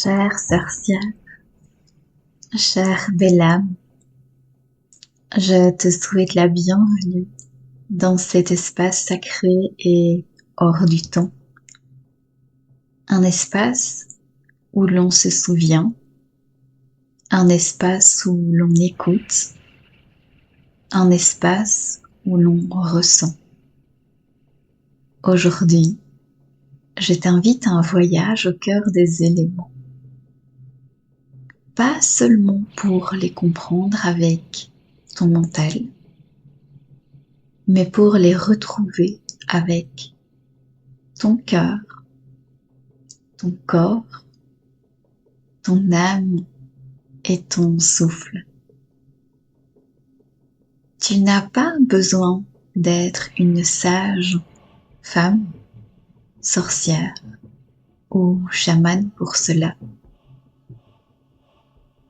Chère sorcière, chère belle âme, je te souhaite la bienvenue dans cet espace sacré et hors du temps. Un espace où l'on se souvient, un espace où l'on écoute, un espace où l'on ressent. Aujourd'hui, je t'invite à un voyage au cœur des éléments. Pas seulement pour les comprendre avec ton mental, mais pour les retrouver avec ton cœur, ton corps, ton âme et ton souffle. Tu n'as pas besoin d'être une sage femme, sorcière ou chamane pour cela.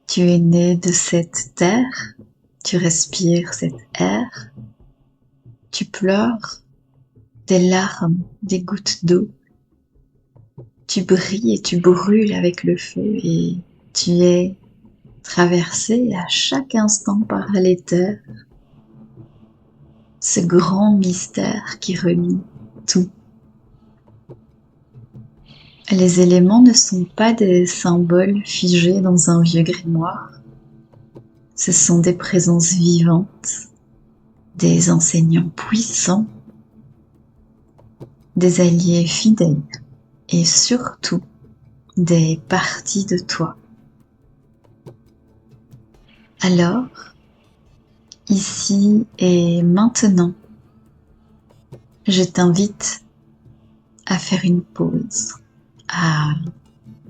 Tu es né de cette terre, tu respires cet air, tu pleures des larmes, des gouttes d'eau. Tu brilles et tu brûles avec le feu et tu es traversé à chaque instant par l'éther, ce grand mystère qui relie tout. Les éléments ne sont pas des symboles figés dans un vieux grimoire. Ce sont des présences vivantes, des enseignants puissants, des alliés fidèles et surtout des parties de toi. Alors, ici et maintenant, je t'invite à faire une pause, à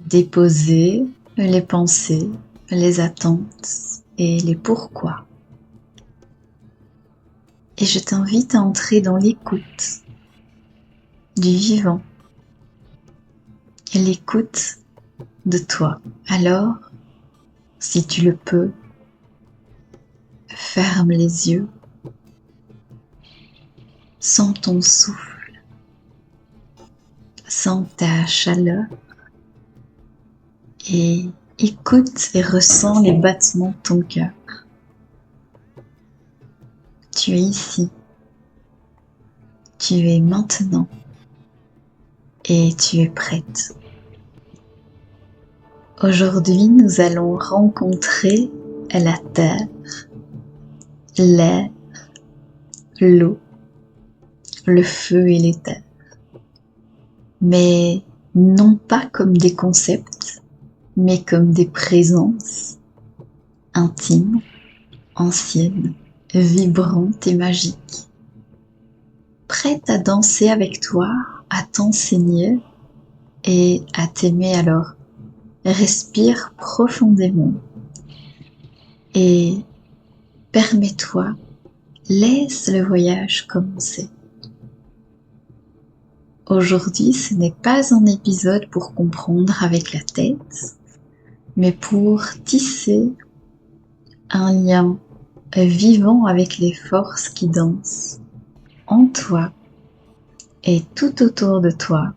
déposer les pensées, les attentes et les pourquoi. Et je t'invite à entrer dans l'écoute du vivant, l'écoute de toi. Alors, si tu le peux, ferme les yeux, sens ton souffle, sens ta chaleur et écoute et ressens les battements de ton cœur. Tu es ici, tu es maintenant et tu es prête. Aujourd'hui, nous allons rencontrer la terre, l'air, l'eau, le feu et l'éther. Mais non pas comme des concepts, mais comme des présences intimes, anciennes, vibrantes et magiques, prêtes à danser avec toi, à t'enseigner et à t'aimer. Alors, respire profondément et permets-toi, laisse le voyage commencer. Aujourd'hui, ce n'est pas un épisode pour comprendre avec la tête, mais pour tisser un lien vivant avec les forces qui dansent en toi et tout autour de toi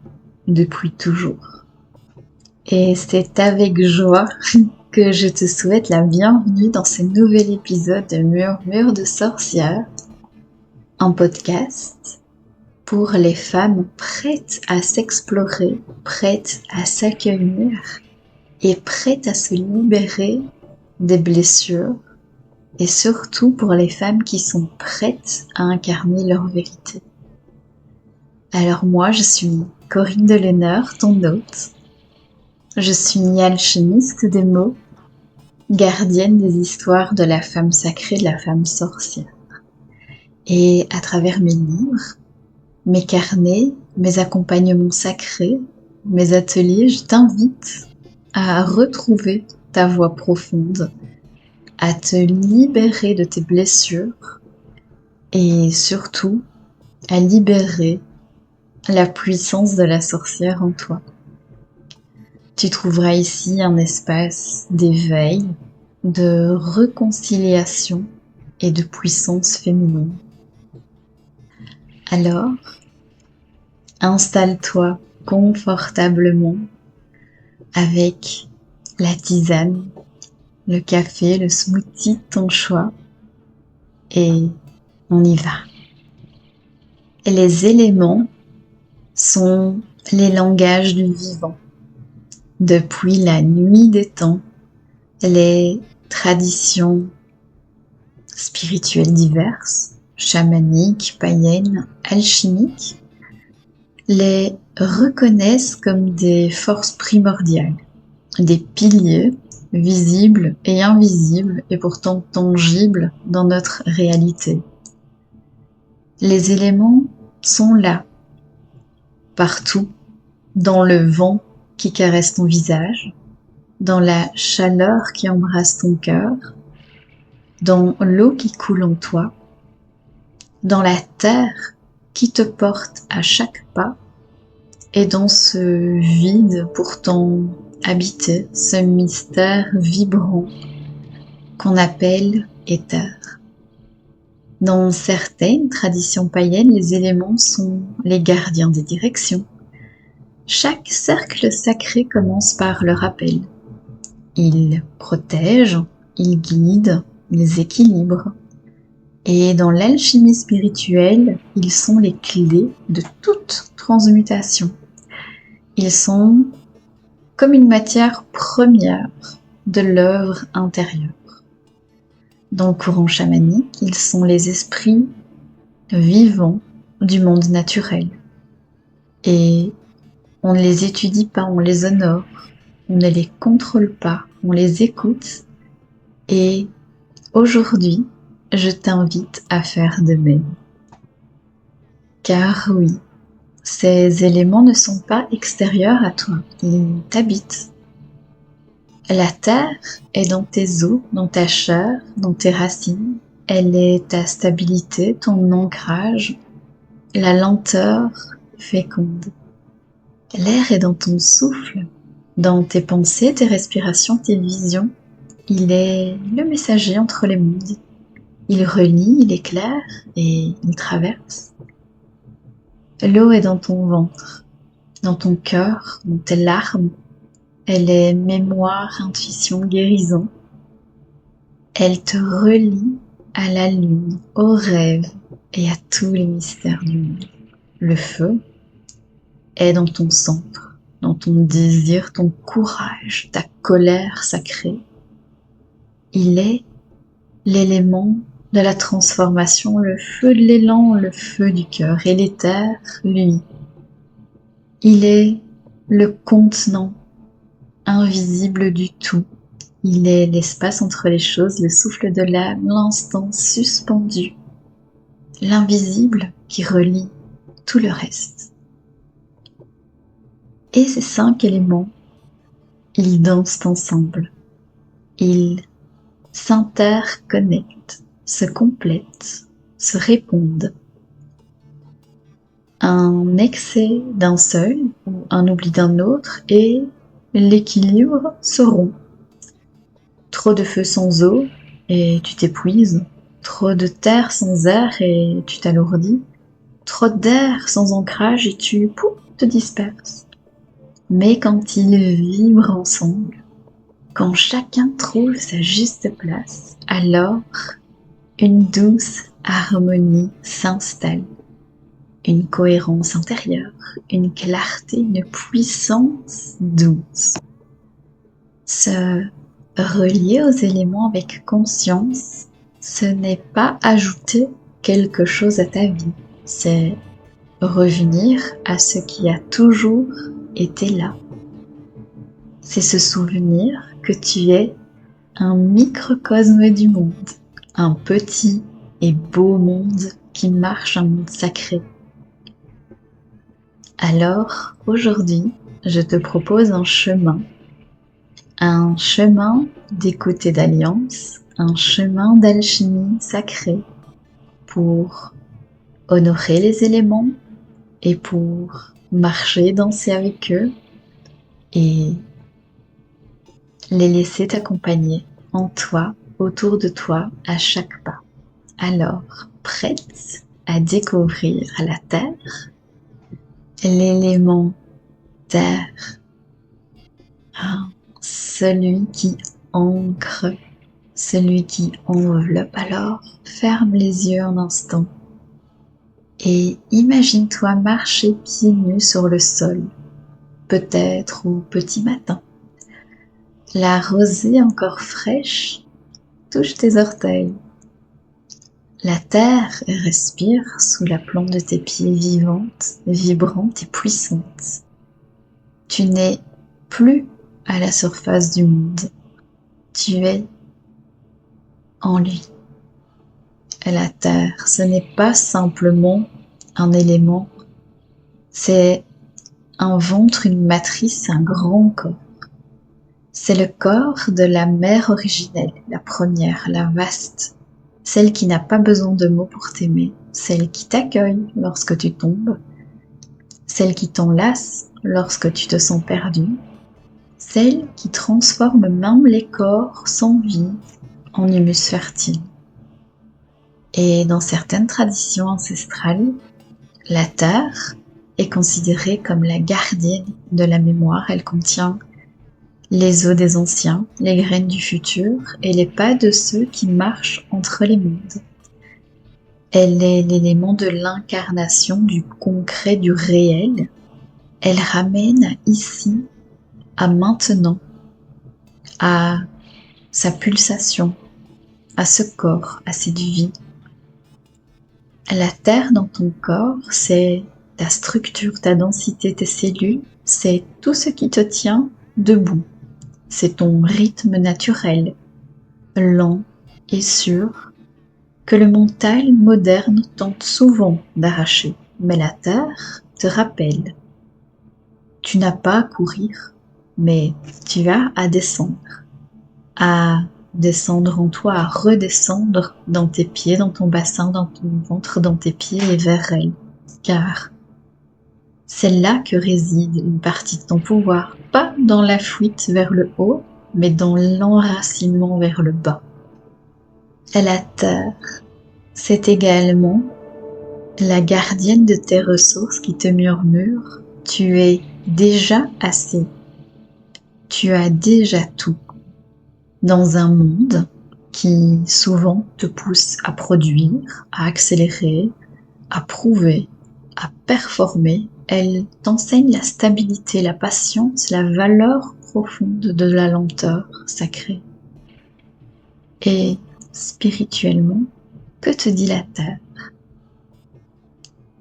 depuis toujours. Et c'est avec joie que je te souhaite la bienvenue dans ce nouvel épisode de Murmure de sorcière, un podcast pour les femmes prêtes à s'explorer, prêtes à s'accueillir et prêtes à se libérer des blessures, et surtout pour les femmes qui sont prêtes à incarner leur vérité. Alors moi, je suis Corinne Deleneur, ton hôte. Je suis alchimiste des mots, gardienne des histoires de la femme sacrée, de la femme sorcière. Et à travers mes livres, mes carnets, mes accompagnements sacrés, mes ateliers, je t'invite à retrouver ta voix profonde, à te libérer de tes blessures et surtout à libérer la puissance de la sorcière en toi. Tu trouveras ici un espace d'éveil, de réconciliation et de puissance féminine. Alors, installe-toi confortablement avec la tisane, le café, le smoothie, ton choix. Et on y va. Et les éléments sont les langages du vivant. Depuis la nuit des temps, les traditions spirituelles diverses, chamaniques, païennes, alchimiques, les reconnaissent comme des forces primordiales, des piliers visibles et invisibles et pourtant tangibles dans notre réalité. Les éléments sont là, partout, dans le vent qui caresse ton visage, dans la chaleur qui embrasse ton cœur, dans l'eau qui coule en toi, dans la terre qui te porte à chaque pas, et dans ce vide pourtant habité, ce mystère vibrant qu'on appelle éther. Dans certaines traditions païennes, les éléments sont les gardiens des directions. Chaque cercle sacré commence par le rappel. Ils protègent, ils guident, ils équilibrent. Et dans l'alchimie spirituelle, ils sont les clés de toute transmutation. Ils sont comme une matière première de l'œuvre intérieure. Dans le courant chamanique, ils sont les esprits vivants du monde naturel. Et on ne les étudie pas, on les honore, on ne les contrôle pas, on les écoute. Et aujourd'hui, je t'invite à faire de même. Car oui, ces éléments ne sont pas extérieurs à toi, ils t'habitent. La terre est dans tes os, dans ta chair, dans tes racines. Elle est ta stabilité, ton ancrage, la lenteur féconde. L'air est dans ton souffle, dans tes pensées, tes respirations, tes visions. Il est le messager entre les mondes. Il relie, il éclaire et il traverse. L'eau est dans ton ventre, dans ton cœur, dans tes larmes. Elle est mémoire, intuition, guérison. Elle te relie à la lune, aux rêves et à tous les mystères du monde. Le feu est dans ton centre, dans ton désir, ton courage, ta colère sacrée. Il est l'élément de la transformation, le feu de l'élan, le feu du cœur. Et l'éther, lui, il est le contenant invisible du tout. Il est l'espace entre les choses, le souffle de l'âme, l'instant suspendu, l'invisible qui relie tout le reste. Et ces 5 éléments, ils dansent ensemble. Ils s'interconnectent, se complètent, se répondent. Un excès d'un seul ou un oubli d'un autre et l'équilibre se rompt. Trop de feu sans eau et tu t'épuises. Trop de terre sans air et tu t'alourdis. Trop d'air sans ancrage et tu te disperses. Mais quand ils vibrent ensemble, quand chacun trouve sa juste place, alors une douce harmonie s'installe. Une cohérence intérieure, une clarté, une puissance douce. Se relier aux éléments avec conscience, ce n'est pas ajouter quelque chose à ta vie, c'est revenir à ce qui a toujours été là. C'est se souvenir que tu es un microcosme du monde, un petit et beau monde qui marche, un monde sacré. Alors, aujourd'hui, je te propose un chemin d'écoute et d'alliance, un chemin d'alchimie sacrée pour honorer les éléments et pour marcher, danser avec eux et les laisser t'accompagner en toi, autour de toi, à chaque pas. Alors, prête à découvrir la terre, l'élément terre, celui qui ancre, celui qui enveloppe. Alors, ferme les yeux un instant et imagine-toi marcher pieds nus sur le sol, peut-être au petit matin. La rosée encore fraîche touche tes orteils. La terre respire sous la plante de tes pieds vivante, vibrante et puissante. Tu n'es plus à la surface du monde. Tu es en lui. Et la terre, ce n'est pas simplement un élément, c'est un ventre, une matrice, un grand corps. C'est le corps de la mère originelle, la première, la vaste, celle qui n'a pas besoin de mots pour t'aimer, celle qui t'accueille lorsque tu tombes, celle qui t'enlace lorsque tu te sens perdu, celle qui transforme même les corps sans vie en humus fertile. Et dans certaines traditions ancestrales, la terre est considérée comme la gardienne de la mémoire. Elle contient les os des anciens, les graines du futur et les pas de ceux qui marchent entre les mondes. Elle est l'élément de l'incarnation du concret, du réel. Elle ramène ici à maintenant, à sa pulsation, à ce corps, à cette vie. La terre dans ton corps, c'est ta structure, ta densité, tes cellules, c'est tout ce qui te tient debout. C'est ton rythme naturel, lent et sûr, que le mental moderne tente souvent d'arracher. Mais la terre te rappelle. Tu n'as pas à courir, mais tu as à descendre en toi, à redescendre dans tes pieds, dans ton bassin, dans ton ventre, dans tes pieds et vers elle. Car c'est là que réside une partie de ton pouvoir, pas dans la fuite vers le haut, mais dans l'enracinement vers le bas. Et la terre, c'est également la gardienne de tes ressources qui te murmure « Tu es déjà assez, tu as déjà tout ». Dans un monde qui souvent te pousse à produire, à accélérer, à prouver, à performer, elle t'enseigne la stabilité, la patience, la valeur profonde de la lenteur sacrée. Et spirituellement, que te dit la terre?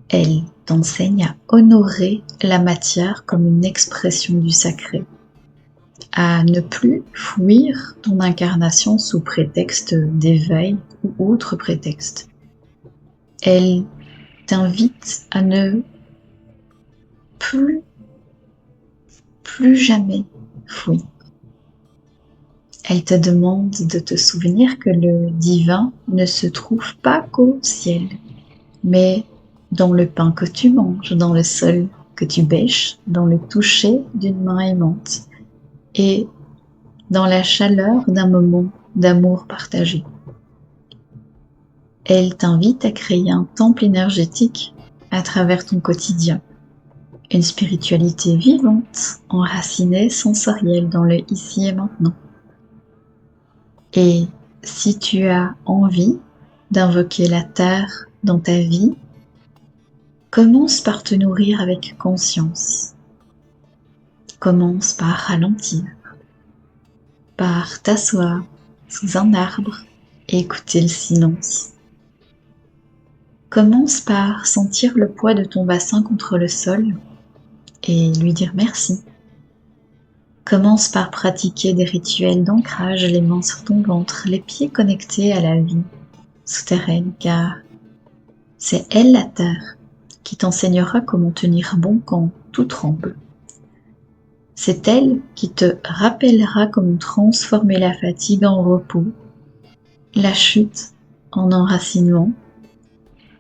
Elle t'enseigne à honorer la matière comme une expression du sacré, à ne plus fuir ton incarnation sous prétexte d'éveil ou autre prétexte. Elle t'invite à ne plus jamais fuir. Elle te demande de te souvenir que le divin ne se trouve pas qu'au ciel, mais dans le pain que tu manges, dans le sol que tu bêches, dans le toucher d'une main aimante et dans la chaleur d'un moment d'amour partagé. Elle t'invite à créer un temple énergétique à travers ton quotidien, une spiritualité vivante, enracinée, sensorielle dans le ici et maintenant. Et si tu as envie d'invoquer la terre dans ta vie, commence par te nourrir avec conscience. Commence par ralentir, par t'asseoir sous un arbre et écouter le silence. Commence par sentir le poids de ton bassin contre le sol et lui dire merci. Commence par pratiquer des rituels d'ancrage, les mains sur ton ventre, les pieds connectés à la vie souterraine, car c'est elle la terre qui t'enseignera comment tenir bon quand tout tremble. C'est elle qui te rappellera comment transformer la fatigue en repos, la chute en enracinement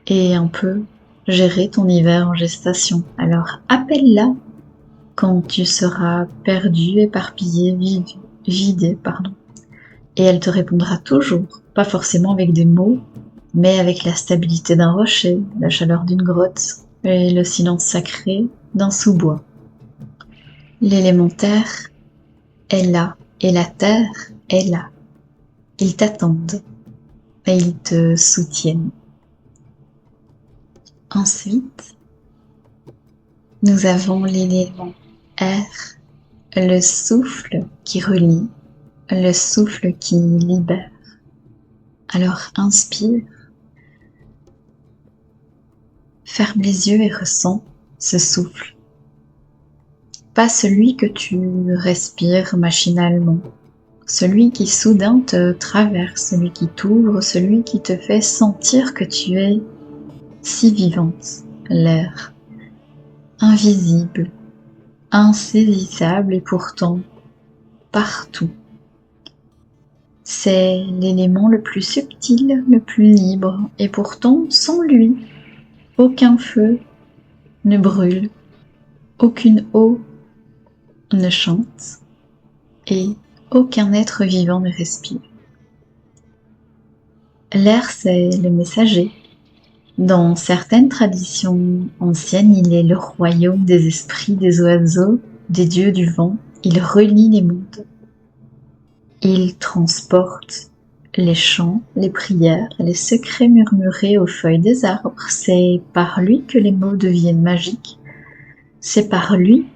et un peu gérer ton hiver en gestation. Alors appelle-la quand tu seras perdu, éparpillé, vidé. Et elle te répondra toujours, pas forcément avec des mots, mais avec la stabilité d'un rocher, la chaleur d'une grotte et le silence sacré d'un sous-bois. L'élémentaire est là et la terre est là. Ils t'attendent et ils te soutiennent. Ensuite, nous avons l'élément air, le souffle qui relie, le souffle qui libère. Alors inspire, ferme les yeux et ressens ce souffle. Pas celui que tu respires machinalement, celui qui soudain te traverse, celui qui t'ouvre, celui qui te fait sentir que tu es si vivante, l'air, invisible, insaisissable et pourtant partout. C'est l'élément le plus subtil, le plus libre, et pourtant sans lui, aucun feu ne brûle, aucune eau ne chante et aucun être vivant ne respire. L'air, c'est le messager. Dans certaines traditions anciennes, il est le royaume des esprits, des oiseaux, des dieux du vent. Il relie les mondes. Il transporte les chants, les prières, les secrets murmurés aux feuilles des arbres. C'est par lui que les mots deviennent magiques. C'est par lui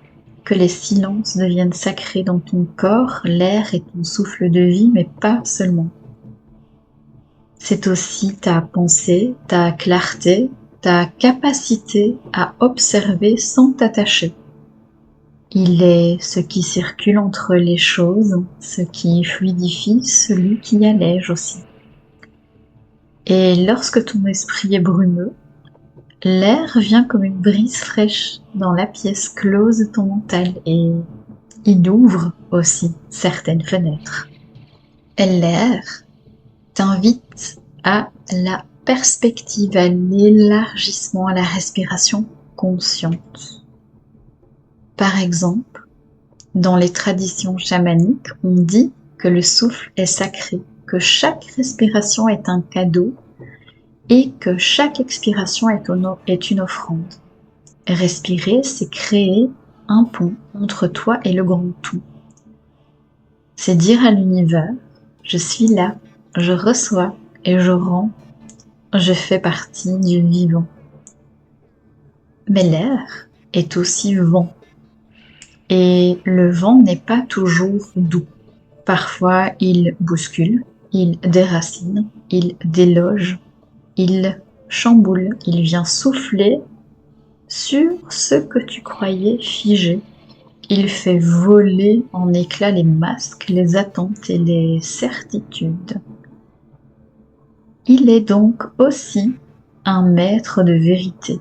que les silences deviennent sacrés dans ton corps. L'air est ton souffle de vie, mais pas seulement. C'est aussi ta pensée, ta clarté, ta capacité à observer sans t'attacher. Il est ce qui circule entre les choses, ce qui fluidifie, celui qui allège aussi. Et lorsque ton esprit est brumeux, l'air vient comme une brise fraîche dans la pièce close de ton mental et il ouvre aussi certaines fenêtres. L'air t'invite à la perspective, à l'élargissement, à la respiration consciente. Par exemple, dans les traditions chamaniques, on dit que le souffle est sacré, que chaque respiration est un cadeau et que chaque expiration est une offrande. Respirer, c'est créer un pont entre toi et le grand tout. C'est dire à l'univers, je suis là, je reçois et je rends, je fais partie du vivant. Mais l'air est aussi vent. Et le vent n'est pas toujours doux. Parfois, il bouscule, il déracine, il déloge, il chamboule, il vient souffler sur ce que tu croyais figé. Il fait voler en éclats les masques, les attentes et les certitudes. Il est donc aussi un maître de vérité.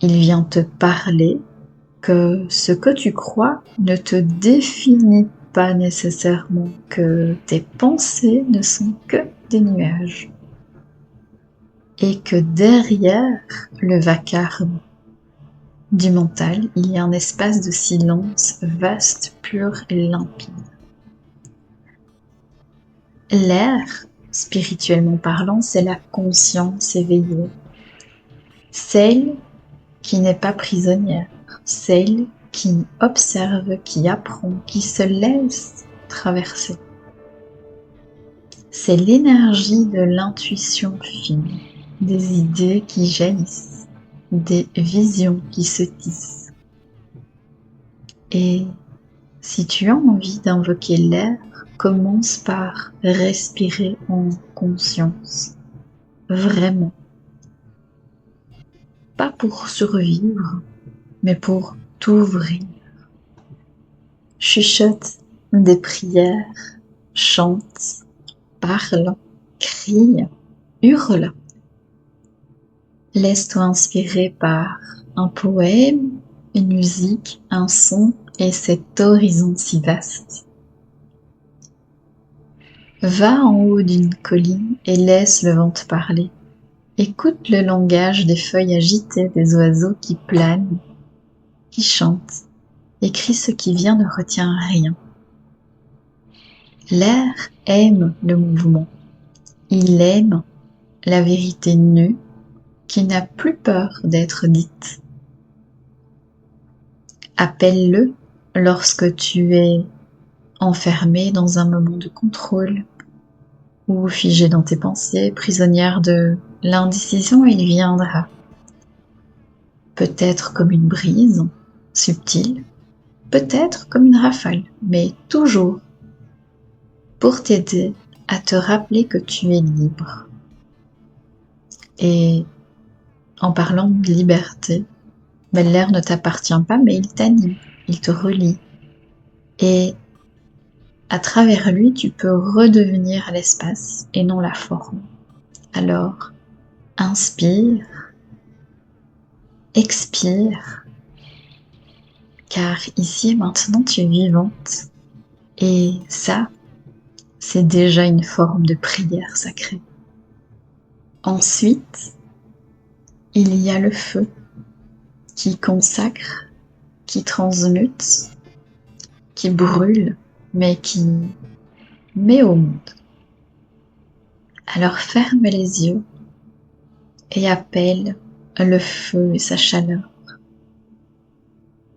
Il vient te parler que ce que tu crois ne te définit pas nécessairement, que tes pensées ne sont que des nuages. Et que derrière le vacarme du mental, il y a un espace de silence vaste, pur et limpide. L'air, spirituellement parlant, c'est la conscience éveillée, celle qui n'est pas prisonnière, celle qui observe, qui apprend, qui se laisse traverser. C'est l'énergie de l'intuition fine, des idées qui jaillissent, des visions qui se tissent. Et si tu as envie d'invoquer l'air, commence par respirer en conscience, vraiment. Pas pour survivre, mais pour t'ouvrir. Chuchote des prières, chante, parle, crie, hurle. Laisse-toi inspirer par un poème, une musique, un son et cet horizon si vaste. Va en haut d'une colline et laisse le vent te parler. Écoute le langage des feuilles agitées, des oiseaux qui planent, qui chantent. Écris ce qui vient, ne retient rien. L'air aime le mouvement. Il aime la vérité nue qui n'a plus peur d'être dite. Appelle-le lorsque tu es enfermée dans un moment de contrôle, ou figée dans tes pensées, prisonnière de l'indécision, il viendra. Peut-être comme une brise, subtile, peut-être comme une rafale, mais toujours pour t'aider à te rappeler que tu es libre. Et en parlant de liberté, l'air ne t'appartient pas, mais il t'anime, il te relie. Et à travers lui, tu peux redevenir l'espace et non la forme. Alors, inspire, expire, car ici et maintenant tu es vivante. Et ça, c'est déjà une forme de prière sacrée. Ensuite, il y a le feu qui consacre, qui transmute, qui brûle, mais qui met au monde. Alors ferme les yeux et appelle le feu et sa chaleur.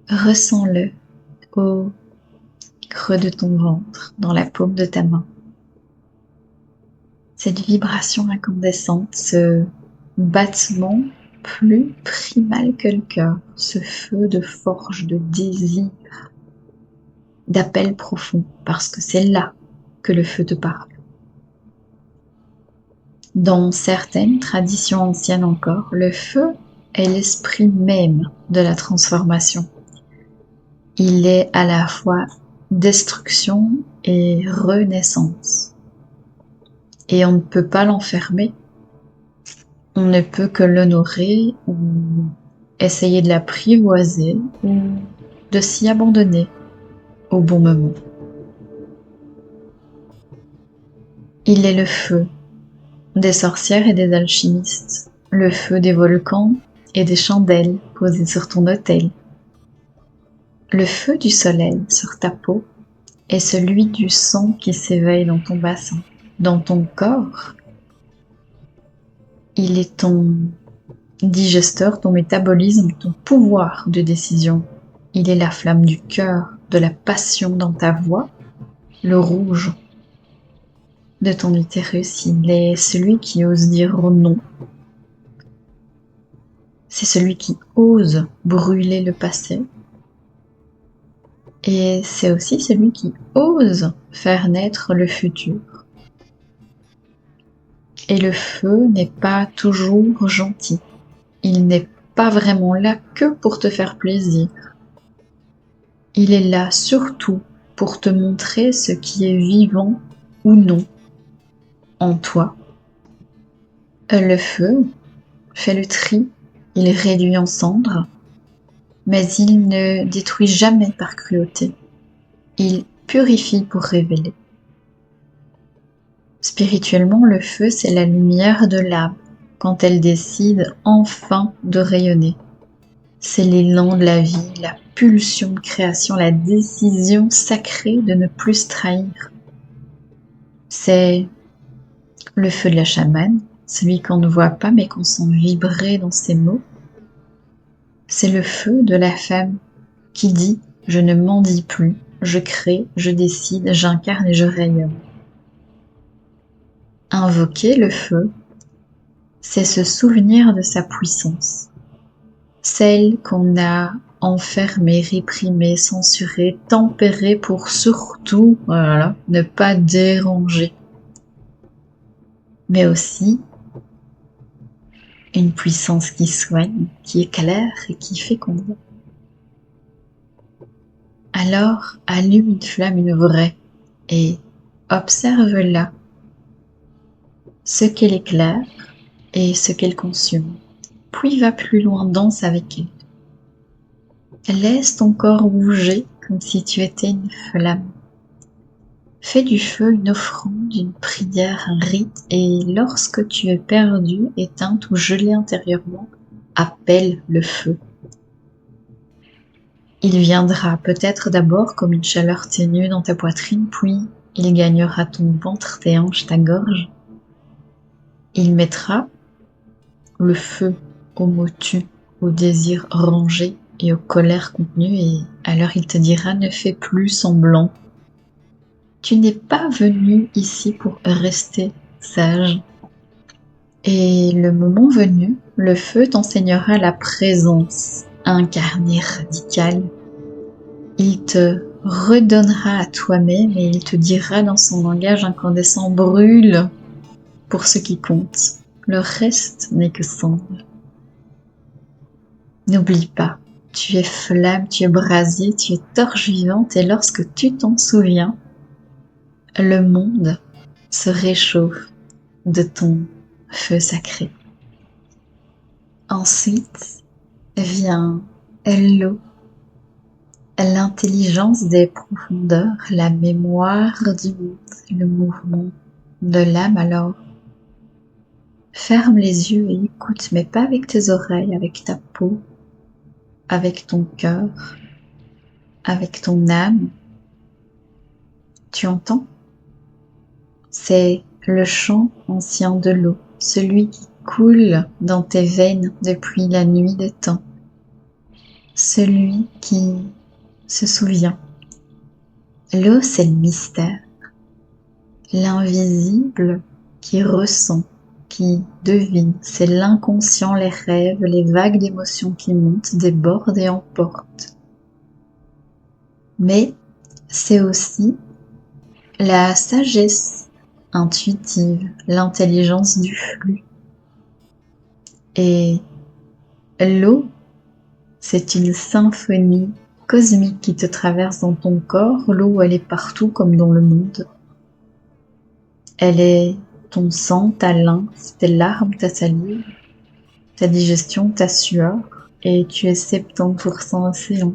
Ressens-le au creux de ton ventre, dans la paume de ta main. Cette vibration incandescente, ce battement plus primal que le cœur, ce feu de forge, de désir, d'appel profond, parce que c'est là que le feu te parle. Dans certaines traditions anciennes encore, le feu est l'esprit même de la transformation. Il est à la fois destruction et renaissance. Et on ne peut pas l'enfermer. On ne peut que l'honorer ou essayer de l'apprivoiser ou de s'y abandonner au bon moment. Il est le feu des sorcières et des alchimistes, le feu des volcans et des chandelles posées sur ton autel. Le feu du soleil sur ta peau est celui du sang qui s'éveille dans ton bassin, dans ton corps. Il est ton digesteur, ton métabolisme, ton pouvoir de décision. Il est la flamme du cœur, de la passion dans ta voix, le rouge de ton utérus. Il est celui qui ose dire non. C'est celui qui ose brûler le passé. Et c'est aussi celui qui ose faire naître le futur. Et le feu n'est pas toujours gentil. Il n'est pas vraiment là que pour te faire plaisir. Il est là surtout pour te montrer ce qui est vivant ou non en toi. Le feu fait le tri, il réduit en cendres, mais il ne détruit jamais par cruauté. Il purifie pour révéler. Spirituellement, le feu, c'est la lumière de l'âme quand elle décide enfin de rayonner. C'est l'élan de la vie, la pulsion de création, la décision sacrée de ne plus se trahir. C'est le feu de la chamane, celui qu'on ne voit pas mais qu'on sent vibrer dans ses mots. C'est le feu de la femme qui dit « je ne mendie plus, je crée, je décide, j'incarne et je rayonne ». Invoquer le feu, c'est se souvenir de sa puissance, celle qu'on a enfermée, réprimée, censurée, tempérée pour surtout, ne pas déranger. Mais aussi une puissance qui soigne, qui éclaire et qui féconde. Alors allume une flamme, une vraie, et observe-la, ce qu'elle éclaire et ce qu'elle consume. Puis va plus loin, danse avec elle. Laisse ton corps bouger comme si tu étais une flamme. Fais du feu une offrande, une prière, un rite, et lorsque tu es perdu, éteinte ou gelée intérieurement, appelle le feu. Il viendra peut-être d'abord comme une chaleur ténue dans ta poitrine, puis il gagnera ton ventre, tes hanches, ta gorge. Il mettra le feu aux mots tus, aux désirs rangés et aux colères contenues, et alors il te dira « ne fais plus semblant ». Tu n'es pas venu ici pour rester sage. Et le moment venu, le feu t'enseignera la présence incarnée radicale. Il te redonnera à toi-même et il te dira dans son langage incandescent: brûle pour ce qui compte. Le reste n'est que cendre. N'oublie pas, tu es flamme, tu es brasier, tu es torche vivante et lorsque tu t'en souviens, le monde se réchauffe de ton feu sacré. Ensuite vient l'eau, l'intelligence des profondeurs, la mémoire du monde, le mouvement de l'âme. Alors, ferme les yeux et écoute, mais pas avec tes oreilles, avec ta peau, avec ton cœur, avec ton âme. Tu entends? C'est le chant ancien de l'eau, celui qui coule dans tes veines depuis la nuit des temps, celui qui se souvient. L'eau, c'est le mystère, l'invisible qui ressent, qui devine, c'est l'inconscient, les rêves, les vagues d'émotions qui montent, débordent et emportent. Mais c'est aussi la sagesse intuitive, l'intelligence du flux. Et l'eau, c'est une symphonie cosmique qui te traverse dans ton corps. L'eau, elle est partout comme dans le monde. Elle est ton sang, ta lymphe, tes larmes, ta salive, ta digestion, ta sueur, et tu es 70% océan.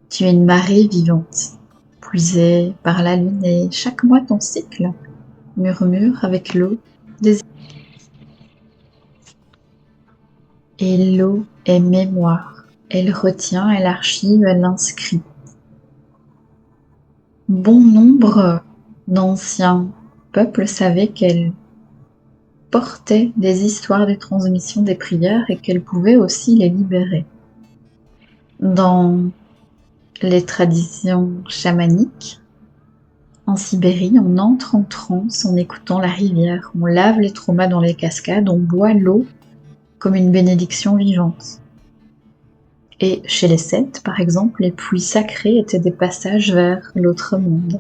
Tu es une marée vivante, puisée par la lune, et chaque mois ton cycle murmure avec l'eau des... Et l'eau est mémoire, elle retient, elle archive, elle inscrit. Bon nombre d'anciens peuples savaient qu'elle portait des histoires, des transmissions, des prières et qu'elle pouvait aussi les libérer. Dans les traditions chamaniques, en Sibérie, on entre en transe en écoutant la rivière, on lave les traumas dans les cascades, on boit l'eau comme une bénédiction vivante. Et chez les Celtes, par exemple, les pluies sacrées étaient des passages vers l'autre monde.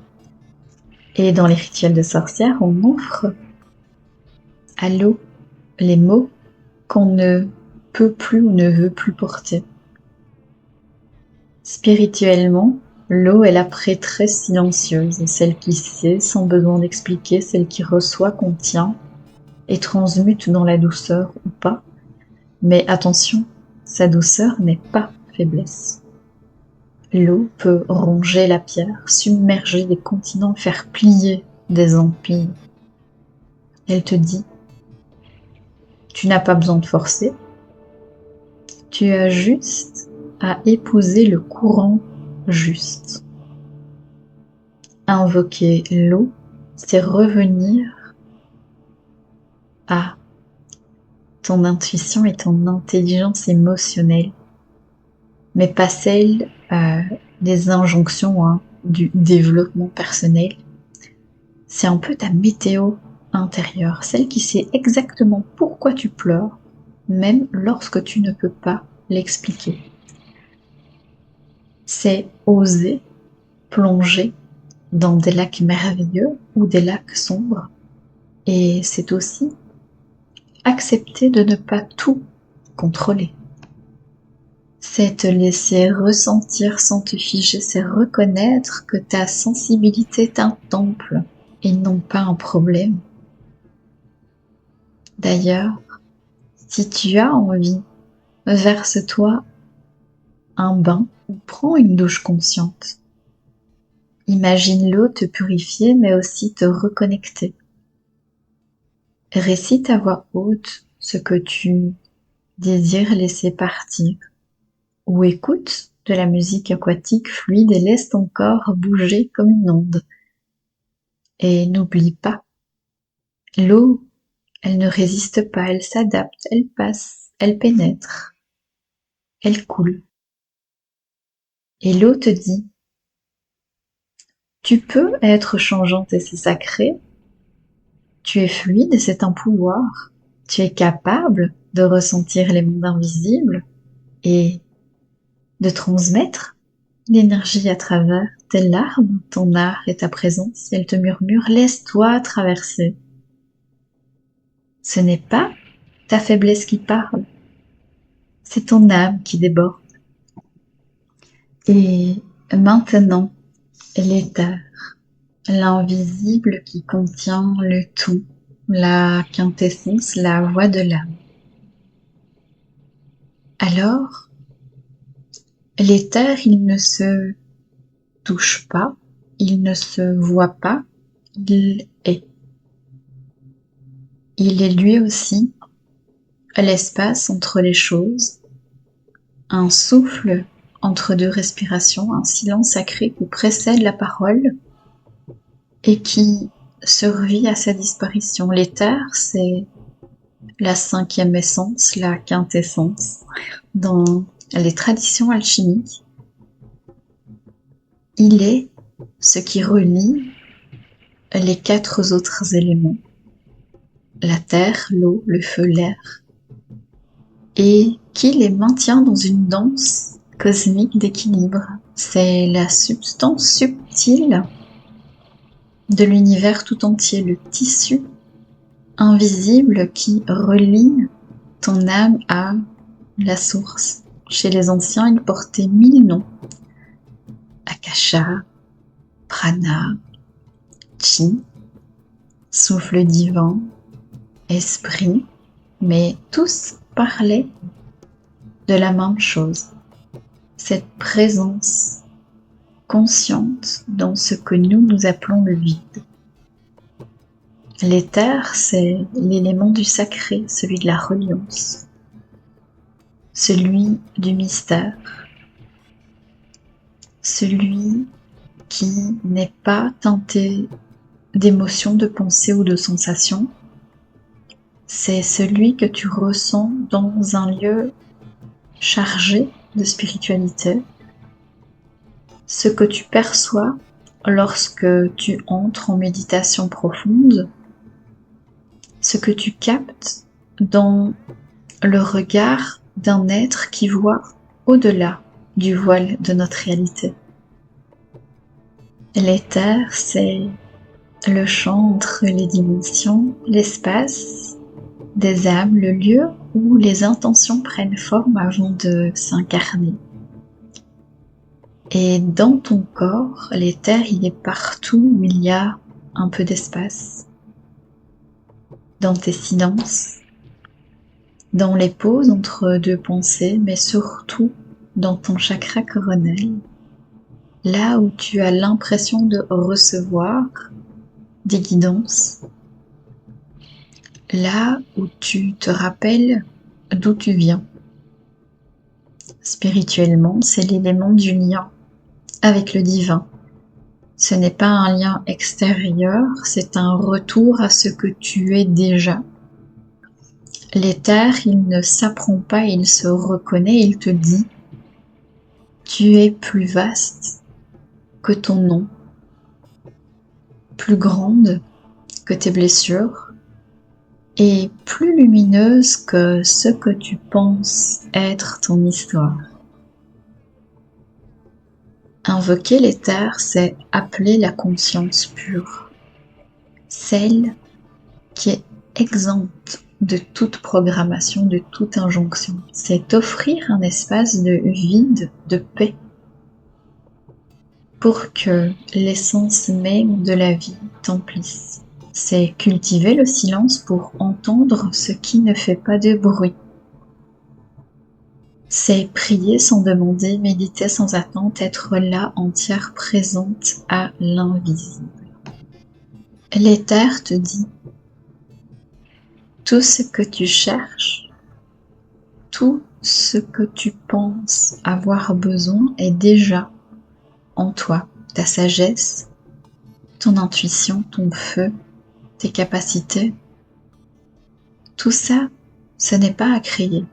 Et dans les rituels de sorcières, on offre à l'eau les mots qu'on ne peut plus ou ne veut plus porter. Spirituellement, l'eau est la prêtresse silencieuse, celle qui sait sans besoin d'expliquer, celle qui reçoit, contient et transmute dans la douceur ou pas. Mais attention, sa douceur n'est pas faiblesse. L'eau peut ronger la pierre, submerger des continents, faire plier des empires. Elle te dit: tu n'as pas besoin de forcer, tu as juste à épouser le courant juste. Invoquer l'eau, c'est revenir à ton intuition et ton intelligence émotionnelle, mais pas celle des injonctions du développement personnel. C'est un peu ta météo intérieure, celle qui sait exactement pourquoi tu pleures, même lorsque tu ne peux pas l'expliquer. C'est oser plonger dans des lacs merveilleux ou des lacs sombres, et c'est aussi accepter de ne pas tout contrôler. C'est te laisser ressentir sans te figer, c'est reconnaître que ta sensibilité est un temple et non pas un problème. D'ailleurs, si tu as envie, verse-toi un bain ou prends une douche consciente. Imagine l'eau te purifier mais aussi te reconnecter. Récite à voix haute ce que tu désires laisser partir, ou écoute de la musique aquatique fluide et laisse ton corps bouger comme une onde. Et n'oublie pas, l'eau, elle ne résiste pas, elle s'adapte, elle passe, elle pénètre, elle coule. Et l'eau te dit: Tu peux être changeante et c'est sacré. Tu es fluide et c'est un pouvoir. Tu es capable de ressentir les mondes invisibles et de transmettre l'énergie à travers tes larmes, ton art et ta présence. Elle te murmure, laisse-toi traverser. Ce n'est pas ta faiblesse qui parle, c'est ton âme qui déborde. Et maintenant, l'éther, l'invisible qui contient le tout, la quintessence, la voix de l'âme. Alors, l'éther, il ne se touche pas, il ne se voit pas, il est. Il est lui aussi l'espace entre les choses, un souffle entre deux respirations, un silence sacré qui précède la parole et qui survit à sa disparition. L'éther, c'est la 5e essence, la quintessence. Dans les traditions alchimiques, il est ce qui relie les 4 autres éléments, la terre, l'eau, le feu, l'air, et qui les maintient dans une danse cosmique d'équilibre. C'est la substance subtile de l'univers tout entier, le tissu invisible qui relie ton âme à la source. Chez les anciens, il portait 1000 noms. Akasha, prana, chi, souffle divin, esprit, mais tous parlaient de la même chose. Cette présence consciente dans ce que nous appelons le vide. L'éther, c'est l'élément du sacré, celui de la reliance, celui du mystère, celui qui n'est pas teinté d'émotions, de pensées ou de sensations. C'est celui que tu ressens dans un lieu chargé de spiritualité, ce que tu perçois lorsque tu entres en méditation profonde, ce que tu captes dans le regard d'un être qui voit au-delà du voile de notre réalité. L'éther, c'est le champ entre les dimensions, l'espace des âmes, le lieu où les intentions prennent forme avant de s'incarner. Et dans ton corps, l'éther, il est partout où il y a un peu d'espace. Dans tes silences, dans les pauses entre deux pensées, mais surtout dans ton chakra coronel, là où tu as l'impression de recevoir des guidances, là où tu te rappelles d'où tu viens. Spirituellement, c'est l'élément du lien avec le divin. Ce n'est pas un lien extérieur, c'est un retour à ce que tu es déjà. L'éther, il ne s'apprend pas, il se reconnaît, il te dit « Tu es plus vaste que ton nom, plus grande que tes blessures et plus lumineuse que ce que tu penses être ton histoire. » Invoquer l'éther, c'est appeler la conscience pure, celle qui est exempte de toute programmation, de toute injonction. C'est offrir un espace de vide, de paix, pour que l'essence même de la vie t'emplisse. C'est cultiver le silence pour entendre ce qui ne fait pas de bruit. C'est prier sans demander, méditer sans attente, être là entière présente à l'invisible. L'éther te dit tout ce que tu cherches, tout ce que tu penses avoir besoin est déjà en toi. Ta sagesse, ton intuition, ton feu, tes capacités, tout ça, ce n'est pas à créer.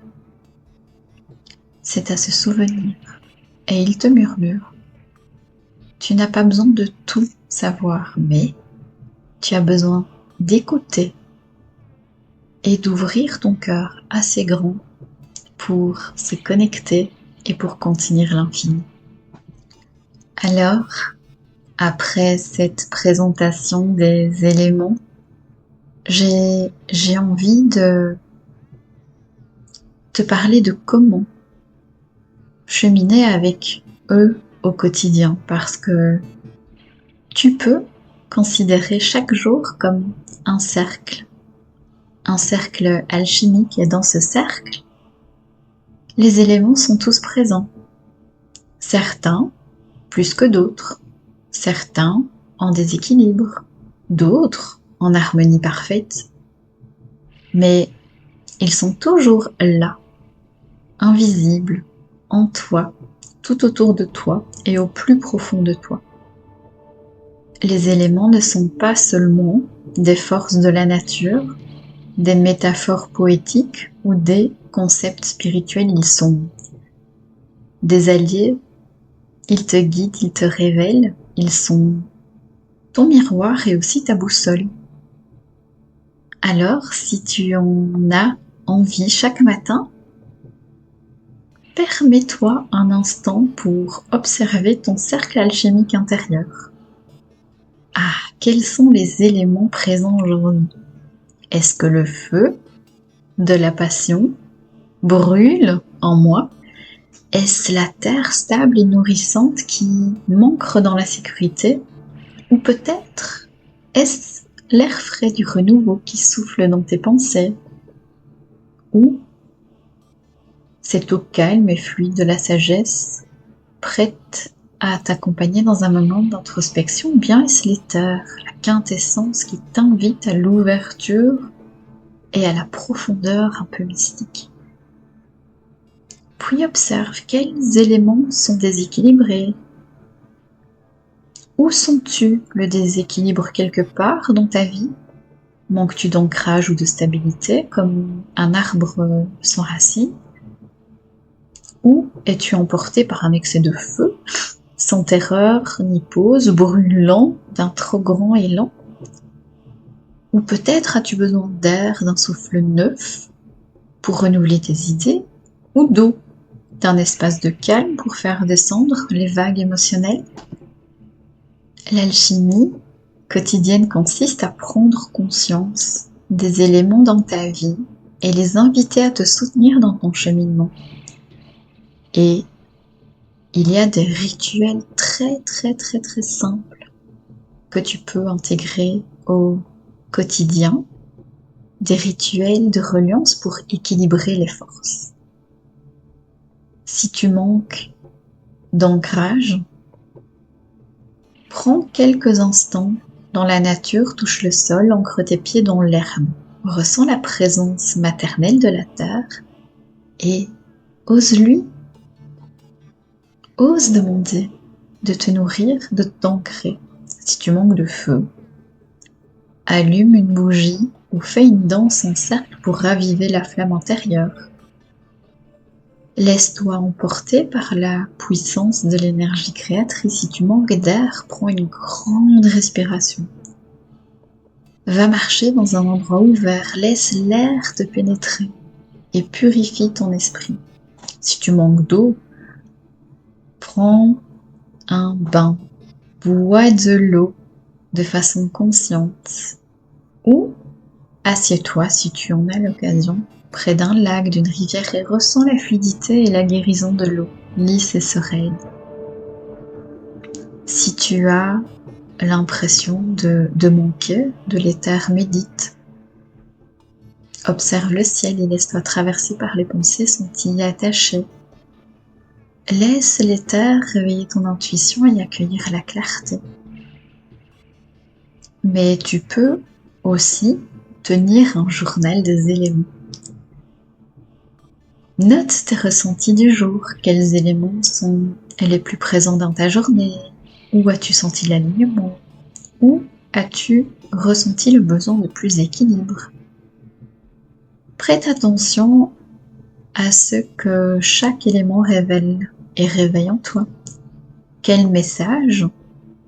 C'est à se souvenir. Et il te murmure. Tu n'as pas besoin de tout savoir, mais tu as besoin d'écouter et d'ouvrir ton cœur assez grand pour se connecter et pour contenir l'infini. Alors, après cette présentation des éléments, j'ai envie de te parler de comment cheminer avec eux au quotidien, parce que tu peux considérer chaque jour comme un cercle alchimique, et dans ce cercle, les éléments sont tous présents. Certains plus que d'autres, certains en déséquilibre, d'autres en harmonie parfaite, mais ils sont toujours là, invisibles, en toi, tout autour de toi et au plus profond de toi. Les éléments ne sont pas seulement des forces de la nature, des métaphores poétiques ou des concepts spirituels, ils sont des alliés, ils te guident, ils te révèlent, ils sont ton miroir et aussi ta boussole. Alors, si tu en as envie chaque matin, permets-toi un instant pour observer ton cercle alchimique intérieur. Ah, quels sont les éléments présents aujourd'hui? Est-ce que le feu de la passion brûle en moi? Est-ce la terre stable et nourrissante qui m'ancre dans la sécurité? Ou peut-être est-ce l'air frais du renouveau qui souffle dans tes pensées? Ou cette eau calme et fluide de la sagesse, prête à t'accompagner dans un moment d'introspection? Ou bien est-ce l'éther, la quintessence qui t'invite à l'ouverture et à la profondeur un peu mystique? Puis observe quels éléments sont déséquilibrés. Où sens-tu le déséquilibre quelque part dans ta vie? Manques-tu d'ancrage ou de stabilité, comme un arbre sans racines? Ou es-tu emporté par un excès de feu, sans terreur ni pause, brûlant d'un trop grand élan? Ou peut-être as-tu besoin d'air, d'un souffle neuf pour renouveler tes idées, ou d'eau, d'un espace de calme pour faire descendre les vagues émotionnelles? L'alchimie quotidienne consiste à prendre conscience des éléments dans ta vie et les inviter à te soutenir dans ton cheminement. Et il y a des rituels très simples que tu peux intégrer au quotidien, des rituels de reliance pour équilibrer les forces. Si tu manques d'ancrage, prends quelques instants dans la nature, touche le sol, ancre tes pieds dans l'herbe, ressens la présence maternelle de la terre et ose demander de te nourrir, de t'ancrer. Si tu manques de feu, allume une bougie ou fais une danse en cercle pour raviver la flamme intérieure. Laisse-toi emporter par la puissance de l'énergie créatrice. Si tu manques d'air, prends une grande respiration. Va marcher dans un endroit ouvert, laisse l'air te pénétrer et purifie ton esprit. Si tu manques d'eau, prends un bain, bois de l'eau de façon consciente ou assieds-toi si tu en as l'occasion près d'un lac, d'une rivière et ressens la fluidité et la guérison de l'eau, lisse et sereine. Si tu as l'impression de manquer de l'éther, médite. Observe le ciel et laisse-toi traverser par les pensées sans t'y attacher. Laisse l'éther réveiller ton intuition et accueillir la clarté. Mais tu peux aussi tenir un journal des éléments. Note tes ressentis du jour. Quels éléments sont les plus présents dans ta journée? Où as-tu senti l'alignement? Où as-tu ressenti le besoin de plus d'équilibre? Prête attention à ce que chaque élément révèle et réveille en toi. Quel message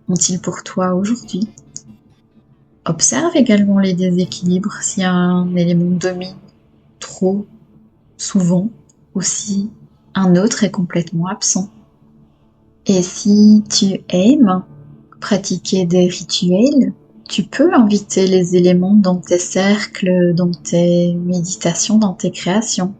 ont-ils pour toi aujourd'hui? Observe également les déséquilibres si un élément domine trop souvent ou si un autre est complètement absent. Et si tu aimes pratiquer des rituels, tu peux inviter les éléments dans tes cercles, dans tes méditations, dans tes créations.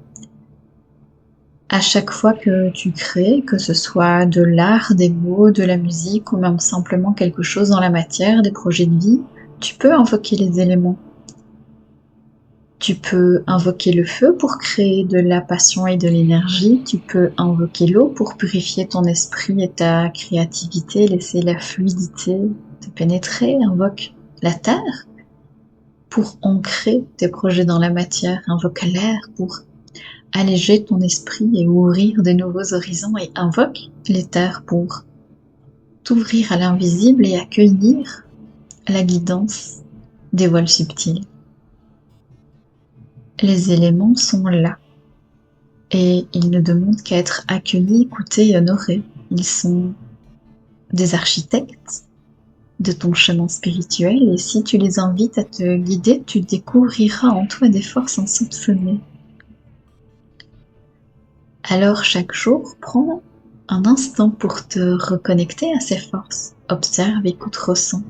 À chaque fois que tu crées, que ce soit de l'art, des mots, de la musique ou même simplement quelque chose dans la matière, des projets de vie, tu peux invoquer les éléments. Tu peux invoquer le feu pour créer de la passion et de l'énergie. Tu peux invoquer l'eau pour purifier ton esprit et ta créativité, laisser la fluidité te pénétrer. Invoque la terre pour ancrer tes projets dans la matière. Invoque l'air pour alléger ton esprit et ouvrir de nouveaux horizons. Et invoque l'éther pour t'ouvrir à l'invisible et accueillir la guidance des voiles subtils. Les éléments sont là. Et ils ne demandent qu'à être accueillis, écoutés et honorés. Ils sont des architectes de ton chemin spirituel et si tu les invites à te guider, tu découvriras en toi des forces insoupçonnées. Alors chaque jour, prends un instant pour te reconnecter à ces forces. Observe, écoute, ressens.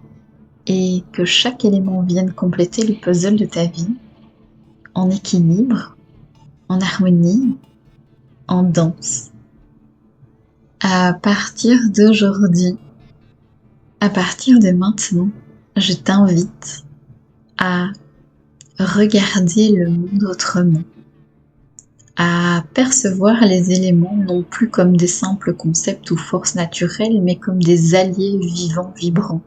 Et que chaque élément vienne compléter le puzzle de ta vie en équilibre, en harmonie, en danse. À partir d'aujourd'hui, à partir de maintenant, je t'invite à regarder le monde autrement, à percevoir les éléments non plus comme des simples concepts ou forces naturelles, mais comme des alliés vivants, vibrants,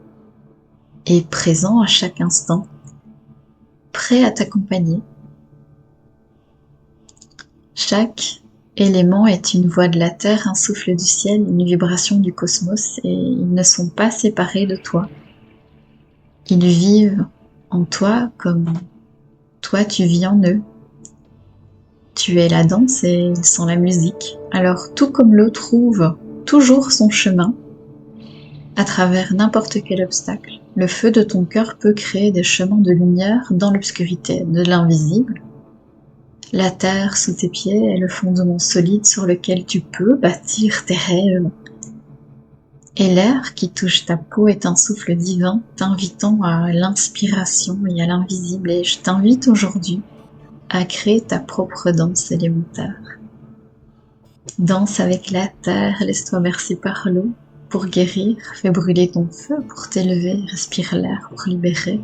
et présents à chaque instant, prêts à t'accompagner. Chaque élément est une voix de la terre, un souffle du ciel, une vibration du cosmos, et ils ne sont pas séparés de toi. Ils vivent en toi comme toi tu vis en eux. Tu es la danse et ils sont la musique. Alors tout comme l'eau trouve toujours son chemin à travers n'importe quel obstacle, le feu de ton cœur peut créer des chemins de lumière dans l'obscurité de l'invisible. La terre sous tes pieds est le fondement solide sur lequel tu peux bâtir tes rêves. Et l'air qui touche ta peau est un souffle divin t'invitant à l'inspiration et à l'invisible. Et je t'invite aujourd'hui à créer ta propre danse élémentaire. Danse avec la terre, laisse-toi bercer par l'eau pour guérir, fais brûler ton feu pour t'élever, respire l'air pour libérer.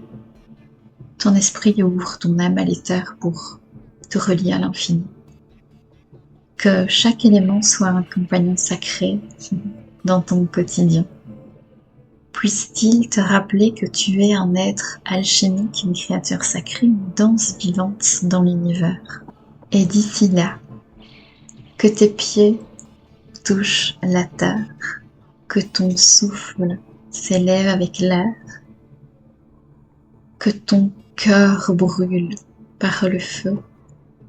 Ton esprit ouvre ton âme à l'éther pour te relier à l'infini. Que chaque élément soit un compagnon sacré dans ton quotidien. Puisse-t-il te rappeler que tu es un être alchimique, une créature sacrée, une danse vivante dans l'univers. Et d'ici là, que tes pieds touchent la terre, que ton souffle s'élève avec l'air, que ton cœur brûle par le feu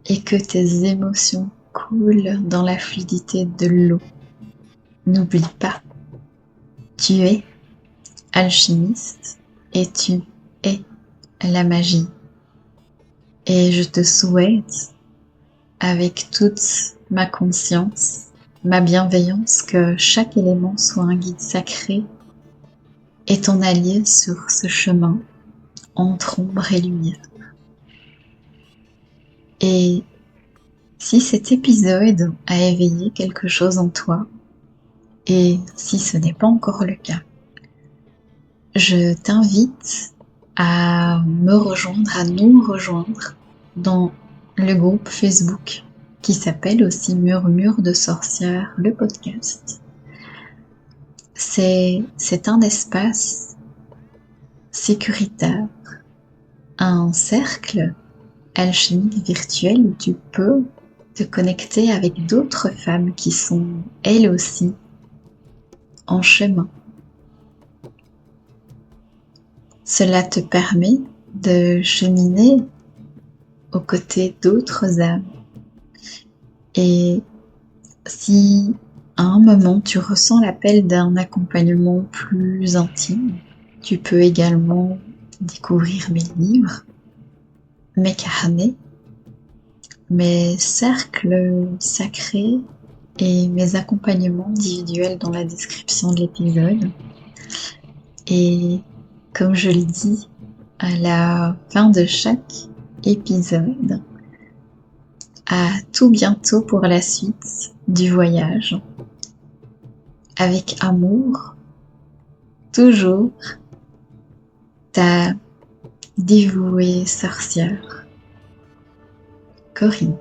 et que tes émotions coulent dans la fluidité de l'eau. N'oublie pas, tu es alchimiste et tu es la magie. Et je te souhaite, avec toute ma conscience, ma bienveillance, que chaque élément soit un guide sacré et ton allié sur ce chemin entre ombre et lumière. Et si cet épisode a éveillé quelque chose en toi, et si ce n'est pas encore le cas, je t'invite à me rejoindre, à nous rejoindre dans le groupe Facebook qui s'appelle aussi Murmure de sorcières, le podcast. C'est un espace sécuritaire, un cercle alchimique virtuel où tu peux te connecter avec d'autres femmes qui sont elles aussi en chemin. Cela te permet de cheminer aux côtés d'autres âmes. Et si à un moment tu ressens l'appel d'un accompagnement plus intime, tu peux également découvrir mes livres, mes carnets, mes cercles sacrés et mes accompagnements individuels dans la description de l'épisode. Et comme je le dis à la fin de chaque épisode, à tout bientôt pour la suite du voyage. Avec amour, toujours ta dévouée sorcière, Corinne.